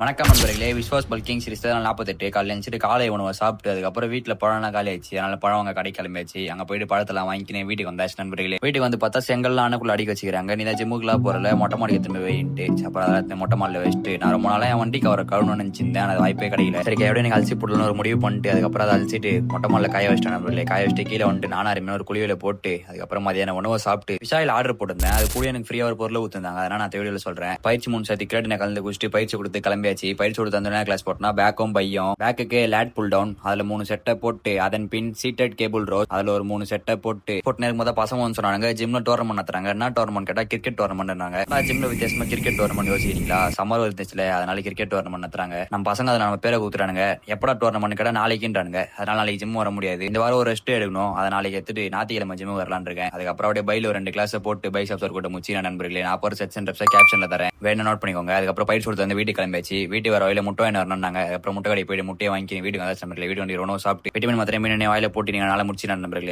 வணக்கம் நண்பர்களே. Vishwas bulking series தான் 48 காலையில் எழுந்துட்டு காலை உணவை சாப்பிட்டு அதுக்கப்புறம் வீட்டில் பழம்லாம் காலி ஆயிடுச்சு. அதனால பழம் வாங்க கடை கிளம்பியாச்சு. அங்கே போயிட்டு பழத்தெல்லாம் வாங்கிக்கினேன் வீட்டுக்கு வந்தாச்சு நண்பர்களே. வீட்டுக்கு வந்து பார்த்தா செங்கல்லாம் அணுக்குள்ள அடிக்க வச்சுக்கிறாங்க. நீ தான் ஜிம்முக்குலாம் போறல மொட்டை மாடி எடுத்துட்டு போயிட்டு அப்புறம் அதெல்லாம் மொட்டை மாடியில் வச்சுட்டு நான் ரொம்ப நாளாக என் வண்டிக்கு அவரை கழுவணும்னு நினச்சிருந்தேன். அது வாய்ப்பே கிடைக்கல. சரி எப்படி எனக்கு அலசி போடணும்னு ஒரு முடிவு பண்ணிட்டு அதுக்கப்புறம் அதை அழிச்சிட்டு மொட்டை மாடியில் காய வச்சிட்டேன் நண்பர்களே. காய வச்சுட்டு கீழே வந்துட்டு நானும் ஒரு குழியில போட்டு அதுக்கப்புறம் மதியான உணவை சாப்பிட்டு விஷாயில் ஆர்டர் போட்டிருந்தேன். அது கூட எனக்கு ஃப்ரீயாக ஒரு பொருளை ஊற்றுந்தாங்க. அதனால் நான் வீடியோவில் சொல்றேன். பயிற்சி 3 சத்தி கிரேட் கலந்து குடிச்சிட்டு பயிற்சி கொடுத்து கிளம்பியாச்சு. பயிற்சி கொடுத்து கிளாஸ் போட்டோம்னா பேக்கும் பையும் பேக்குக்கு லேட் புல் டவுன் அதுல 3 செட்டை போட்டு அதன் பின் சீட்டட் கேபிள் ரோஸ் அதுல ஒரு 3 செட்டை போட்டு நேரம் பசங்க சொன்னாங்க ஜிம்ல டோர்னமெண்ட் நடத்துறாங்க. என்ன டோர்னமெண்ட் கேட்டா கிரிக்கெட் டோர்னமெண்ட். ஜிம்ல வித்தியாசமா கிரிக்கெட் டோர்னமெண்ட் யோசிக்கிறீங்களா? சம்மர் வந்துச்சுல அதனால கிரிக்கெட் டோர்னமெண்ட் நடத்துறாங்க. நம்ம பசங்க அதை நம்ம பேரை கூத்துறானுங்க. எப்படா டோர்னமெண்ட் கேட்டா நாளைக்குன்றானுங்க. அதனால நாளைக்கு ஜிம் வர முடியாது. இந்த வாரம் ஒரு ரெஸ்ட் எடுக்கணும். அதை நாளைக்கு எடுத்துட்டு ஞாயிற்றுக்கிழமை ஜிம் வரலான் இருக்கேன். அதுக்கப்புறம் அப்படியே பைல 2 கிளாஸ் போட்டு பைசப்ஸ் ஒரு கூட்ட முச்சி நண்பர்களே. 40 செட்ஸ் அண்ட் ரெப்ஸ் கேப்ஷன்ல தரேன், வேணும் நோட் பண்ணிக்கோங்க. அதுக்கப்புறம் பயிற்சி கொடுத்து வந்து வீட்டுக்கு கிளம்பியாச்சு. வீட்டு வர வயல முட்டை வரணும்னாங்க. அப்புறம் முட்டை கடை போயிட்டு முட்டையை வாங்கி வீட்டுக்கு வந்து நண்பர்களே. வீட்டு வண்டி உணவு சாப்பிட்டு விட்டமின் மாத்திரை மீன் வாயில போட்டு நீங்க நாளை முடிச்சு நண்பர்களே.